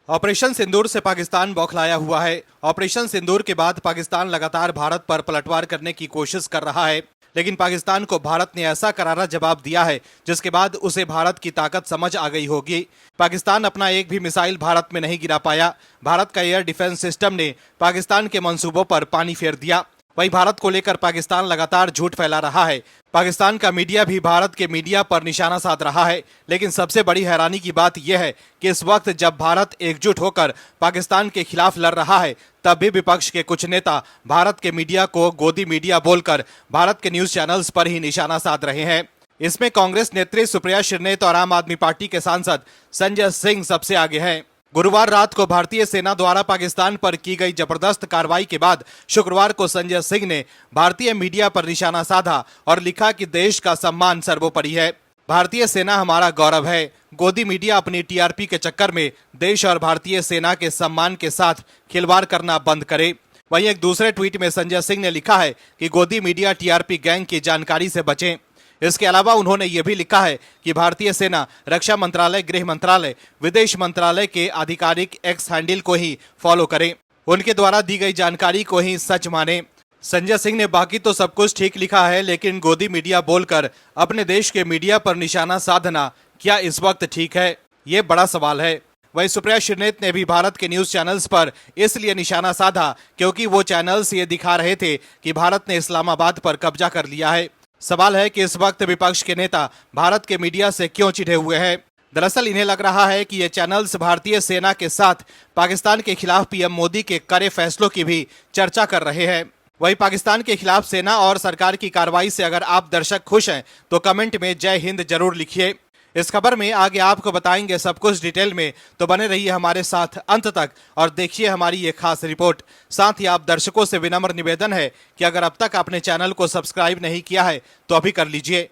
Operation सिंदूर से पाकिस्तान बौखलाया हुआ है। ऑपरेशन सिंदूर के बाद पाकिस्तान लगातार भारत पर पलटवार करने की कोशिश कर रहा है, लेकिन पाकिस्तान को भारत ने ऐसा करारा जवाब दिया है जिसके बाद उसे भारत की ताकत समझ आ गई होगी। पाकिस्तान अपना एक भी मिसाइल भारत में नहीं गिरा पाया। भारत का एयर डिफेंस सिस्टम ने पाकिस्तान के मंसूबों पर पानी फेर दिया। वहीं भारत को लेकर पाकिस्तान लगातार झूठ फैला रहा है। पाकिस्तान का मीडिया भी भारत के मीडिया पर निशाना साध रहा है। लेकिन सबसे बड़ी हैरानी की बात यह है कि इस वक्त जब भारत एकजुट होकर पाकिस्तान के खिलाफ लड़ रहा है, तब भी विपक्ष के कुछ नेता भारत के मीडिया को गोदी मीडिया बोलकर भारत के न्यूज चैनल्स पर ही निशाना साध रहे हैं। इसमें कांग्रेस नेत्री सुप्रिया श्रीनेत और आम आदमी पार्टी के सांसद संजय सिंह सबसे आगे हैं। गुरुवार रात को भारतीय सेना द्वारा पाकिस्तान पर की गई जबरदस्त कार्रवाई के बाद शुक्रवार को संजय सिंह ने भारतीय मीडिया पर निशाना साधा और लिखा कि देश का सम्मान सर्वोपरि है। भारतीय सेना हमारा गौरव है। गोदी मीडिया अपनी टीआरपी के चक्कर में देश और भारतीय सेना के सम्मान के साथ खिलवाड़ करना बंद करे। वहीं एक दूसरे ट्वीट में संजय सिंह ने लिखा है कि गोदी मीडिया टीआरपी गैंग की जानकारी से बचें। इसके अलावा उन्होंने ये भी लिखा है कि भारतीय सेना, रक्षा मंत्रालय, गृह मंत्रालय, विदेश मंत्रालय के आधिकारिक एक्स हैंडल को ही फॉलो करें, उनके द्वारा दी गई जानकारी को ही सच माने। संजय सिंह ने बाकी तो सब कुछ ठीक लिखा है, लेकिन गोदी मीडिया बोलकर अपने देश के मीडिया पर निशाना साधना क्या इस वक्त ठीक है? ये बड़ा सवाल है। वहीं सुप्रिया श्रीनेत ने भी भारत के न्यूज चैनल्स पर इसलिए निशाना साधा क्योंकि वो चैनल्स ये दिखा रहे थे कि भारत ने इस्लामाबाद पर कब्जा कर लिया है। सवाल है कि इस वक्त विपक्ष के नेता भारत के मीडिया से क्यों चिढ़े हुए हैं। दरअसल इन्हें लग रहा है कि ये चैनल्स भारतीय सेना के साथ पाकिस्तान के खिलाफ पीएम मोदी के कड़े फैसलों की भी चर्चा कर रहे हैं। वहीं पाकिस्तान के खिलाफ सेना और सरकार की कार्रवाई से अगर आप दर्शक खुश हैं तो कमेंट में जय हिंद जरूर लिखिए। इस खबर में आगे आपको बताएंगे सब कुछ डिटेल में, तो बने रहिए हमारे साथ अंत तक और देखिए हमारी ये खास रिपोर्ट। साथ ही आप दर्शकों से विनम्र निवेदन है कि अगर अब तक आपने चैनल को सब्सक्राइब नहीं किया है तो अभी कर लीजिए।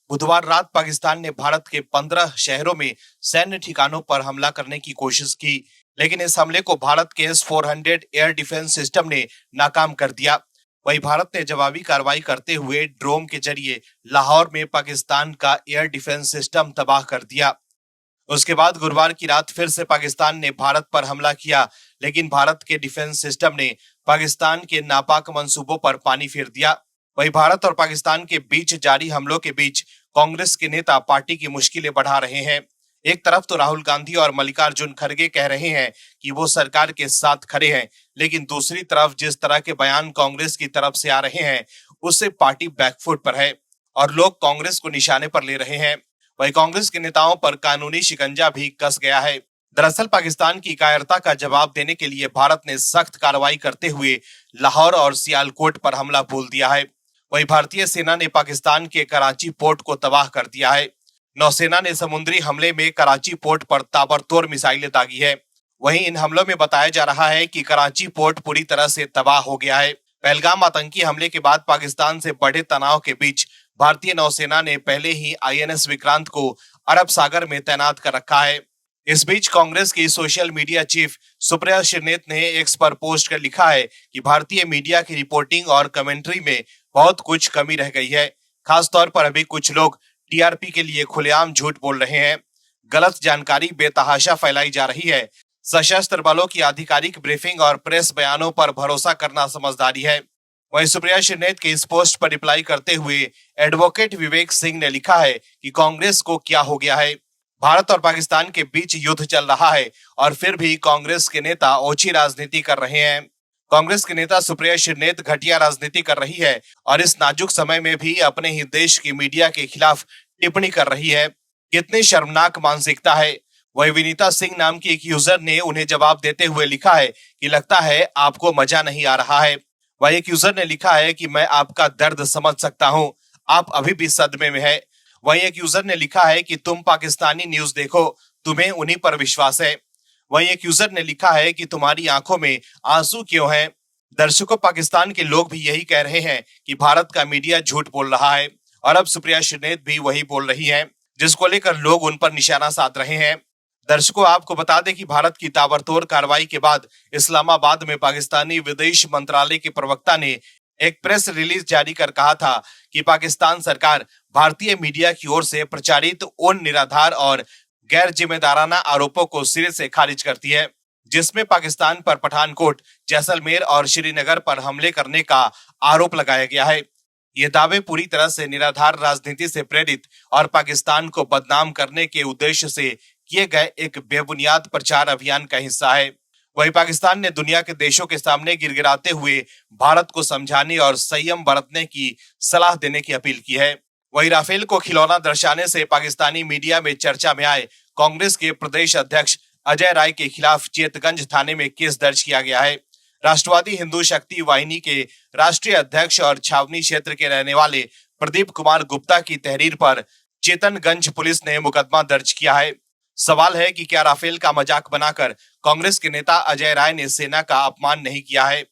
बुधवार रात पाकिस्तान ने भारत के 15 शहरों में सैन्य ठिकानों पर हमला करने की कोशिश की, लेकिन इस हमले को भारत के S-400 एयर डिफेंस सिस्टम ने नाकाम कर दिया। वहीं भारत ने जवाबी कार्रवाई करते हुए ड्रोन के जरिए लाहौर में पाकिस्तान का एयर डिफेंस सिस्टम तबाह कर दिया। उसके बाद गुरुवार की रात फिर से पाकिस्तान ने भारत पर हमला किया, लेकिन भारत के डिफेंस सिस्टम ने पाकिस्तान के नापाक मंसूबों पर पानी फेर दिया। वहीं भारत और पाकिस्तान के बीच जारी हमलों के बीच कांग्रेस के नेता पार्टी की मुश्किलें बढ़ा रहे हैं। एक तरफ तो राहुल गांधी और मल्लिकार्जुन खड़गे कह रहे हैं कि वो सरकार के साथ खड़े हैं, लेकिन दूसरी तरफ जिस तरह के बयान कांग्रेस की तरफ से आ रहे हैं उससे पार्टी बैकफुट पर है और लोग कांग्रेस को निशाने पर ले रहे हैं। वहीं कांग्रेस के नेताओं पर कानूनी शिकंजा भी कस गया है। दरअसल पाकिस्तान की कायरता का जवाब देने के लिए भारत ने सख्त कार्रवाई करते हुए लाहौर और सियालकोट पर हमला बोल दिया है। वहीं भारतीय सेना ने पाकिस्तान के कराची पोर्ट को तबाह कर दिया है। नौसेना ने समुद्री हमले में कराची पोर्ट पर ताबड़तोड़ मिसाइलें दागी है। वहीं इन हमलों में बताया जा रहा है कि कराची पोर्ट पूरी तरह से तबाह हो गया है। पहलगाम आतंकी हमले के बाद पाकिस्तान से बढ़े तनाव के बीच भारतीय नौसेना ने पहले ही INS विक्रांत को अरब सागर में तैनात कर रखा है। इस बीच कांग्रेस की social media chief Supriya Shrinate ने एक्स पर पोस्ट कर लिखा है कि भारतीय मीडिया की रिपोर्टिंग और कमेंट्री में बहुत कुछ कमी रह गई है। खासतौर पर अभी कुछ लोग टीआरपी के लिए खुलेआम झूठ बोल रहे हैं। गलत जानकारी बेतहाशा फैलाई जा रही है। सशस्त्र बलों की आधिकारिक ब्रीफिंग और प्रेस बयानों पर भरोसा करना समझदारी है। वहीं सुप्रिया श्रीनेत के इस पोस्ट पर रिप्लाई करते हुए एडवोकेट विवेक सिंह ने लिखा है कि कांग्रेस को क्या हो गया है। भारत और पाकिस्तान के बीच युद्ध चल रहा है और फिर भी कांग्रेस के नेता ओछी राजनीति कर रहे हैं। कांग्रेस के नेता सुप्रिया श्रीनेत घटिया राजनीति कर रही है और इस नाजुक समय में भी अपने ही देश की मीडिया के खिलाफ टिप्पणी कर रही है। कितनी शर्मनाक मानसिकता है। वही विनीता सिंह नाम की एक यूजर ने उन्हें जवाब देते हुए लिखा है कि लगता है आपको मजा नहीं आ रहा है। वही एक यूजर ने लिखा है कि मैं आपका दर्द समझ सकता हूं, आप अभी भी सदमे में है। वही एक यूजर ने लिखा है कि तुम पाकिस्तानी न्यूज देखो, तुम्हें उन्हीं पर विश्वास है। वहीं एक यूजर ने लिखा है कि तुम्हारी आंखों में आंसू क्यों हैं। दर्शकों, पाकिस्तान के लोग भी यही कह रहे हैं कि भारत का मीडिया झूठ बोल रहा है और अब सुप्रिया श्रीनेत भी वही बोल रही हैं, जिसको लेकर लोग उन पर निशाना साध रहे हैं। दर्शकों, आपको बता दें कि भारत की ताबड़तोड़ कार्रवाई के बाद इस्लामाबाद में पाकिस्तानी विदेश मंत्रालय के प्रवक्ता ने एक प्रेस रिलीज जारी कर कहा था कि पाकिस्तान सरकार भारतीय मीडिया की ओर से प्रचारित उन निराधार और गैर जिम्मेदाराना आरोपों को सिरे से खारिज करती है, जिसमें पाकिस्तान पर पठानकोट, जैसलमेर और श्रीनगर पर हमले करने का आरोप लगाया गया है। ये दावे पूरी तरह से निराधार राजनीति से प्रेरित और पाकिस्तान को बदनाम करने के उद्देश्य से किए गए एक बेबुनियाद प्रचार अभियान का हिस्सा है। वहीं पाकिस्तान ने दुनिया के देशों के सामने गिड़गिड़ाते हुए भारत को समझाने और संयम बरतने की सलाह देने की अपील की है। वहीं राफेल को खिलौना दर्शाने से पाकिस्तानी मीडिया में चर्चा में आए कांग्रेस के प्रदेश अध्यक्ष अजय राय के खिलाफ चेतगंज थाने में केस दर्ज किया गया है। राष्ट्रवादी हिंदू शक्ति वाहिनी के राष्ट्रीय अध्यक्ष और छावनी क्षेत्र के रहने वाले प्रदीप कुमार गुप्ता की तहरीर पर चेतनगंज पुलिस ने मुकदमा दर्ज किया है। सवाल है कि क्या राफेल का मजाक बनाकर कांग्रेस के नेता अजय राय ने सेना का अपमान नहीं किया है।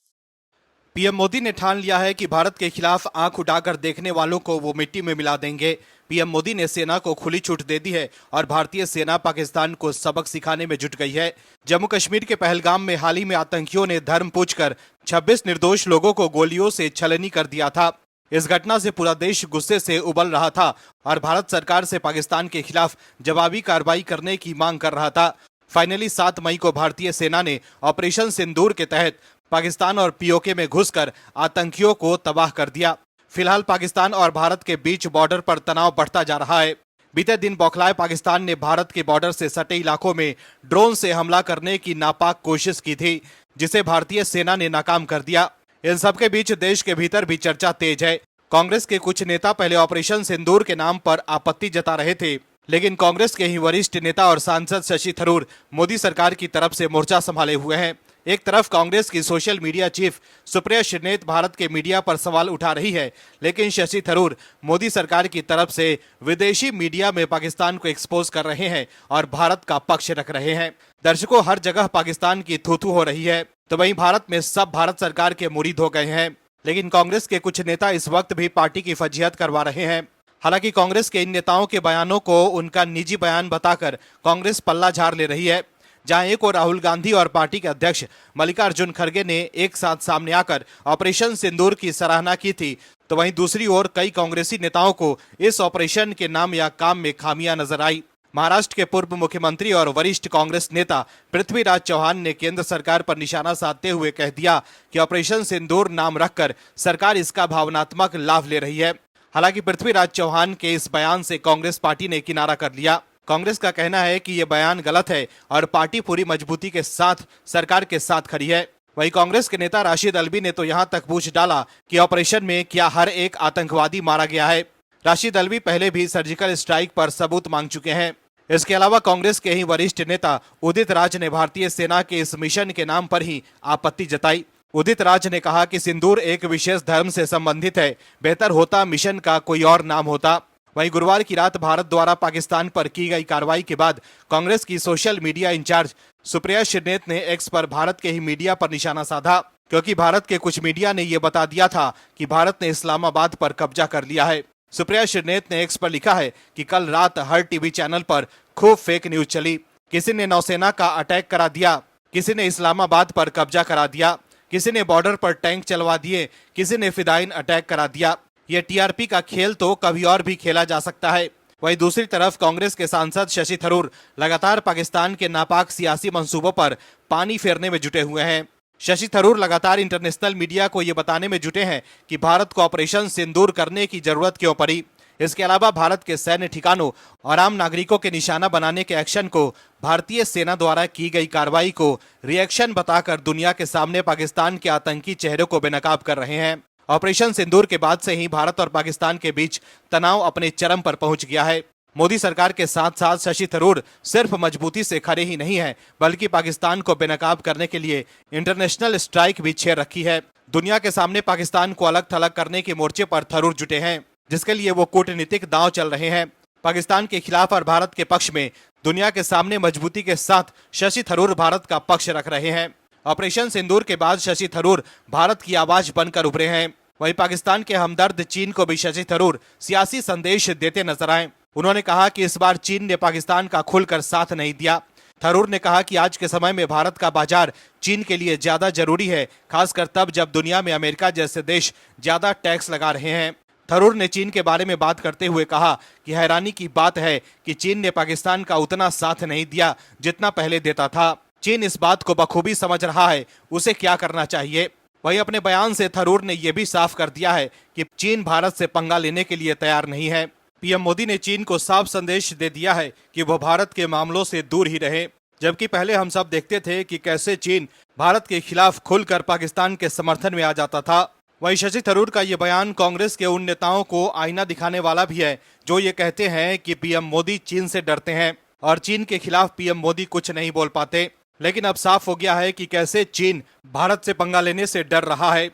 पीएम मोदी ने ठान लिया है कि भारत के खिलाफ आंख उठाकर देखने वालों को वो मिट्टी में मिला देंगे। पीएम मोदी ने सेना को खुली छूट दे दी है और भारतीय सेना पाकिस्तान को सबक सिखाने में जुट गई है। जम्मू कश्मीर के पहलगाम में हाल ही में आतंकियों ने धर्म पूछकर 26 निर्दोष लोगों को गोलियों से छलनी कर दिया था। इस घटना से पूरा देश गुस्से से उबल रहा था और भारत सरकार से पाकिस्तान के खिलाफ जवाबी कार्रवाई करने की मांग कर रहा था। फाइनली 7 मई को भारतीय सेना ने ऑपरेशन सिंदूर के तहत पाकिस्तान और पीओके में घुसकर आतंकियों को तबाह कर दिया। फिलहाल पाकिस्तान और भारत के बीच बॉर्डर पर तनाव बढ़ता जा रहा है। बीते दिन बौखलाए पाकिस्तान ने भारत के बॉर्डर से सटे इलाकों में ड्रोन से हमला करने की नापाक कोशिश की थी, जिसे भारतीय सेना ने नाकाम कर दिया। इन सबके बीच देश के भीतर भी चर्चा तेज है। कांग्रेस के कुछ नेता पहले ऑपरेशन सिंदूर के नाम पर आपत्ति जता रहे थे, लेकिन कांग्रेस के ही वरिष्ठ नेता और सांसद शशि थरूर मोदी सरकार की तरफ से मोर्चा संभाले हुए हैं। एक तरफ कांग्रेस की social media chief Supriya Shrinate Bharat के मीडिया पर सवाल उठा रही है, लेकिन शशि थरूर मोदी सरकार की तरफ से विदेशी मीडिया में पाकिस्तान को एक्सपोज कर रहे हैं और भारत का पक्ष रख रहे हैं। दर्शकों, हर जगह पाकिस्तान की थू-थू हो रही है, तो वहीं भारत में सब भारत सरकार के मुरीद हो गए हैं। लेकिन कांग्रेस के कुछ नेता इस वक्त भी पार्टी की फजीहत करवा रहे हैं। हालांकि कांग्रेस के इन नेताओं के बयानों को उनका निजी बयान बताकर कांग्रेस पल्ला झाड़ ले रही है। जहां एक और राहुल गांधी और पार्टी के अध्यक्ष मल्लिकार्जुन खड़गे ने एक साथ सामने आकर ऑपरेशन सिंदूर की सराहना की थी, तो वहीं दूसरी ओर कई कांग्रेसी नेताओं को इस ऑपरेशन के नाम या काम में खामियां नजर आई। महाराष्ट्र के पूर्व मुख्यमंत्री और वरिष्ठ कांग्रेस नेता पृथ्वीराज चौहान ने केंद्र सरकार पर निशाना साधते हुए कह दिया कि ऑपरेशन सिंदूर नाम रखकर सरकार इसका भावनात्मक लाभ ले रही है। हालांकि पृथ्वीराज चौहान के इस बयान से कांग्रेस पार्टी ने किनारा कर लिया। कांग्रेस का कहना है कि ये बयान गलत है और पार्टी पूरी मजबूती के साथ सरकार के साथ खड़ी है। वहीं कांग्रेस के नेता राशिद अल्वी ने तो यहां तक पूछ डाला कि ऑपरेशन में क्या हर एक आतंकवादी मारा गया है। राशिद अल्वी पहले भी सर्जिकल स्ट्राइक पर सबूत मांग चुके हैं। इसके अलावा कांग्रेस के ही वरिष्ठ नेता उदित राज ने भारतीय सेना के इस मिशन के नाम पर ही आपत्ति जताई। उदित राज ने कहा कि सिंदूर एक विशेष धर्म से संबंधित है, बेहतर होता मिशन का कोई और नाम होता। वहीं गुरुवार की रात भारत द्वारा पाकिस्तान पर की गई कार्रवाई के बाद कांग्रेस की social media incharge Supriya Shrinate ने एक्स पर भारत के ही मीडिया पर निशाना साधा, क्योंकि भारत के कुछ मीडिया ने यह बता दिया था कि भारत ने इस्लामाबाद पर कब्जा कर लिया है। सुप्रिया श्रीनेत ने एक्स पर लिखा है कि कल रात हर टीवी चैनल पर खूब फेक न्यूज चली। किसी ने नौसेना का अटैक करा दिया, किसी ने इस्लामाबाद पर कब्जा करा दिया, किसी ने बॉर्डर पर टैंक चलवा दिए, किसी ने फिदाइन अटैक करा दिया। ये टीआरपी का खेल तो कभी और भी खेला जा सकता है। वहीं दूसरी तरफ कांग्रेस के सांसद शशि थरूर लगातार पाकिस्तान के नापाक सियासी मंसूबों पर पानी फेरने में जुटे हुए हैं। शशि थरूर लगातार इंटरनेशनल मीडिया को ये बताने में जुटे हैं कि भारत को ऑपरेशन सिंदूर करने की जरूरत क्यों पड़ी। इसके अलावा भारत के सैन्य ठिकानों और आम नागरिकों के निशाना बनाने के एक्शन को भारतीय सेना द्वारा की गई कार्रवाई को रिएक्शन बताकर दुनिया के सामने पाकिस्तान के आतंकी चेहरे को बेनकाब कर रहे हैं। ऑपरेशन सिंदूर के बाद से ही भारत और पाकिस्तान के बीच तनाव अपने चरम पर पहुंच गया है। मोदी सरकार के साथ साथ शशि थरूर सिर्फ मजबूती से खड़े ही नहीं है, बल्कि पाकिस्तान को बेनकाब करने के लिए इंटरनेशनल स्ट्राइक भी छेड़ रखी है। दुनिया के सामने पाकिस्तान को अलग थलग करने के मोर्चे पर थरूर जुटे हैं, जिसके लिए वो कूटनीतिक दांव चल रहे हैं। पाकिस्तान के खिलाफ और भारत के पक्ष में दुनिया के सामने मजबूती के साथ शशि थरूर भारत का पक्ष रख रहे हैं। ऑपरेशन सिंदूर के बाद शशि थरूर भारत की आवाज बनकर उभरे हैं। वहीं पाकिस्तान के हमदर्द चीन को भी शशि थरूर सियासी संदेश देते नजर आए। उन्होंने कहा कि इस बार चीन ने पाकिस्तान का खुलकर साथ नहीं दिया। थरूर ने कहा कि आज के समय में भारत का बाजार चीन के लिए ज्यादा जरूरी है, खासकर तब जब दुनिया में अमेरिका जैसे देश ज्यादा टैक्स लगा रहे हैं। थरूर ने चीन के बारे में बात करते हुए कहा कि हैरानी की बात है कि चीन ने पाकिस्तान का उतना साथ नहीं दिया जितना पहले देता था। चीन इस बात को बखूबी समझ रहा है, उसे क्या करना चाहिए। वहीं अपने बयान से थरूर ने यह भी साफ कर दिया है कि चीन भारत से पंगा लेने के लिए तैयार नहीं है। पीएम मोदी ने चीन को साफ संदेश दे दिया है कि वह भारत के मामलों से दूर ही रहे, जबकि पहले हम सब देखते थे कि कैसे चीन भारत के खिलाफ खुलकर पाकिस्तान के समर्थन में आ जाता था। वहीं शशि थरूर का ये बयान कांग्रेस के उन नेताओं को आईना दिखाने वाला भी है जो ये कहते हैं कि पीएम मोदी चीन से डरते हैं और चीन के खिलाफ पीएम मोदी कुछ नहीं बोल पाते। लेकिन अब साफ हो गया है कि कैसे चीन भारत से पंगा लेने से डर रहा है।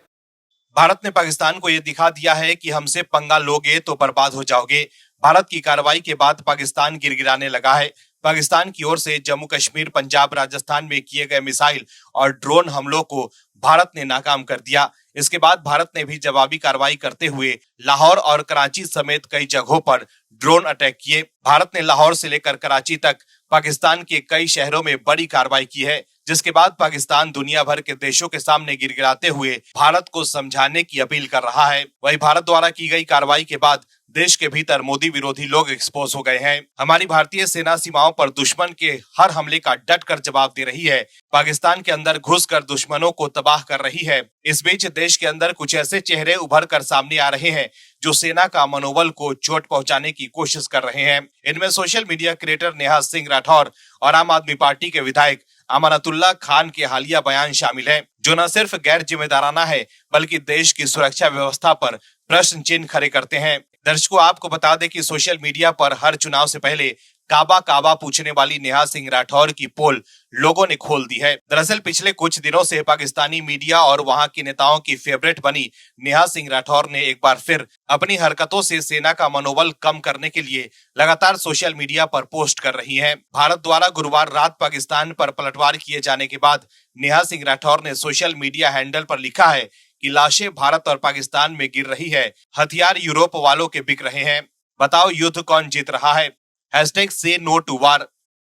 भारत ने पाकिस्तान को यह दिखा दिया है कि हमसे पंगा लोगे तो बर्बाद हो जाओगे। भारत की कार्रवाई के बाद पाकिस्तान गिड़गिड़ाने लगा है। पाकिस्तान की ओर से जम्मू कश्मीर, पंजाब, राजस्थान में किए गए मिसाइल और ड्रोन हमलों को भारत ने नाकाम कर दिया। इसके बाद भारत ने भी जवाबी कार्रवाई करते हुए लाहौर और कराची समेत कई जगहों पर ड्रोन अटैक किए। भारत ने लाहौर से लेकर कराची तक पाकिस्तान के कई शहरों में बड़ी कार्रवाई की है, जिसके बाद पाकिस्तान दुनिया भर के देशों के सामने गिड़गिड़ाते हुए भारत को समझाने की अपील कर रहा है। वहीं भारत द्वारा की गई कार्रवाई के बाद देश के भीतर मोदी विरोधी लोग एक्सपोज हो गए हैं। हमारी भारतीय सेना सीमाओं पर दुश्मन के हर हमले का डटकर जवाब दे रही है। पाकिस्तान के अंदर घुसकर दुश्मनों को तबाह कर रही है। इस बीच देश के अंदर कुछ ऐसे चेहरे उभर कर सामने आ रहे हैं जो सेना का मनोबल को चोट पहुंचाने की कोशिश कर रहे हैं। इनमें social media creator Neha Singh Rathore और आम आदमी पार्टी के विधायक अमानतुल्लाह खान के हालिया बयान शामिल हैं, जो न सिर्फ गैर जिम्मेदाराना है बल्कि देश की सुरक्षा व्यवस्था पर प्रश्न चिन्ह खड़े करते हैं। दर्शकों, आपको बता दें कि सोशल मीडिया पर हर चुनाव से पहले काबा काबा पूछने वाली नेहा सिंह राठौर की पोल लोगों ने खोल दी है। दरअसल पिछले कुछ दिनों से पाकिस्तानी मीडिया और वहां के नेताओं की फेवरेट बनी नेहा सिंह राठौर ने एक बार फिर अपनी हरकतों से सेना का मनोबल कम करने के लिए लगातार सोशल मीडिया पर पोस्ट कर रही हैं। भारत द्वारा गुरुवार रात पाकिस्तान पर पलटवार किए जाने के बाद नेहा सिंह राठौर ने सोशल मीडिया हैंडल पर लिखा है कि लाशें भारत और पाकिस्तान में गिर रही है, हथियार यूरोप वालों के बिक रहे हैं, बताओ युद्ध कौन जीत रहा है, #say no to war।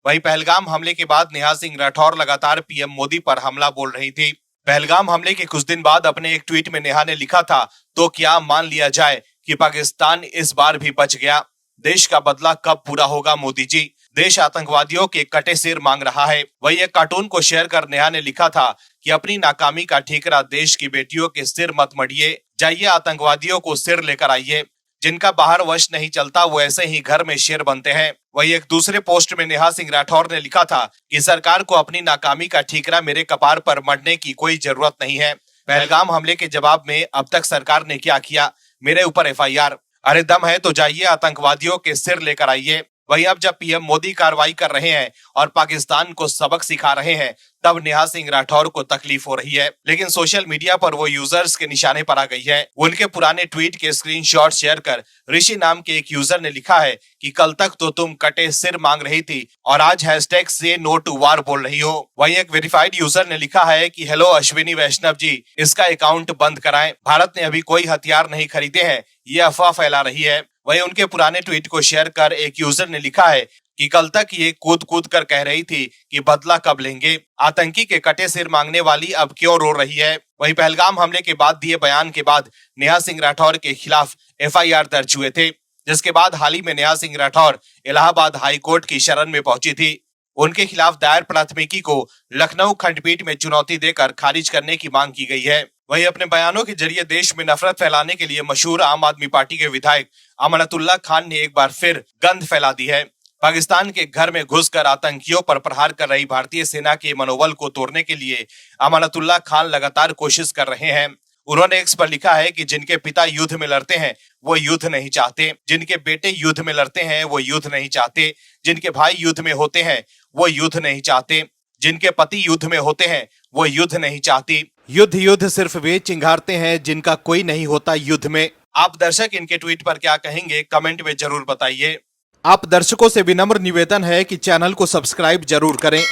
वहीं पहलगाम हमले के बाद नेहा सिंह राठौर लगातार पीएम मोदी पर हमला बोल रही थी। पहलगाम हमले के कुछ दिन बाद अपने एक ट्वीट में नेहा ने लिखा था, तो क्या मान लिया जाए कि पाकिस्तान इस बार भी बच गया। देश का बदला कब पूरा होगा मोदी जी, देश आतंकवादियों के कटे सिर मांग रहा है। वही एक कार्टून को शेयर कर नेहा ने लिखा था कि अपनी नाकामी का ठीकरा देश की बेटियों के सिर मत मढ़िए, जाइए आतंकवादियों को सिर लेकर आइए, जिनका बाहर वश नहीं चलता वो ऐसे ही घर में शेर बनते हैं। वही एक दूसरे पोस्ट में नेहा सिंह राठौर ने लिखा था कि सरकार को अपनी नाकामी का ठीकरा मेरे कपार पर मढ़ने की कोई जरूरत नहीं है। पहलगाम हमले के जवाब में अब तक सरकार ने क्या किया, मेरे ऊपर FIR। अरे दम है तो जाइए आतंकवादियों के सिर लेकर आइए। वहीं अब जब पीएम मोदी कार्रवाई कर रहे हैं और पाकिस्तान को सबक सिखा रहे हैं, तब नेहा सिंह राठौर को तकलीफ हो रही है। लेकिन सोशल मीडिया पर वो यूजर्स के निशाने पर आ गई है। उनके पुराने ट्वीट के स्क्रीनशॉट शेयर कर ऋषि नाम के एक यूजर ने लिखा है कि कल तक तो तुम कटे सिर मांग रही थी और आज #say no to war बोल रही हो। वहीं एक वेरीफाइड यूजर ने लिखा है कि हेलो अश्विनी वैष्णव जी, इसका अकाउंट बंद कराएं, भारत ने अभी कोई हथियार नहीं खरीदे हैं, ये अफवाह फैला रही है। वहीं उनके पुराने ट्वीट को शेयर कर एक यूजर ने लिखा है कि कल तक ये कूद कूद कर कह रही थी कि बदला कब लेंगे, आतंकी के कटे सिर मांगने वाली अब क्यों रो रही है। वहीं पहलगाम हमले के बाद दिए बयान के बाद नेहा सिंह राठौर के खिलाफ FIR दर्ज हुए थे, जिसके बाद हाल ही में नेहा सिंह राठौर इलाहाबाद हाई कोर्ट की शरण में पहुंची थी। उनके खिलाफ दायर प्राथमिकी को लखनऊ खंडपीठ में चुनौती देकर खारिज करने की मांग की गई है। वहीं अपने बयानों के जरिए देश में नफरत फैलाने के लिए मशहूर आम आदमी पार्टी के विधायक अमानतुल्लाह खान ने एक बार फिर गंध फैला दी है। पाकिस्तान के घर में घुसकर आतंकियों पर प्रहार कर रही भारतीय सेना के मनोबल को तोड़ने के लिए अमानतुल्लाह खान लगातार कोशिश कर रहे हैं। उन्होंने एक्स पर लिखा है कि जिनके पिता युद्ध में लड़ते हैं वो युद्ध नहीं चाहते, जिनके बेटे युद्ध में लड़ते हैं वो युद्ध नहीं चाहते, जिनके भाई युद्ध में होते हैं वो युद्ध नहीं चाहते, जिनके पति युद्ध में होते हैं वो युद्ध नहीं चाहती। युद्ध युद्ध सिर्फ वे चिंगारते हैं जिनका कोई नहीं होता युद्ध में। आप दर्शक इनके ट्वीट पर क्या कहेंगे, कमेंट में जरूर बताइए। आप दर्शकों से विनम्र निवेदन है कि चैनल को सब्सक्राइब जरूर करें।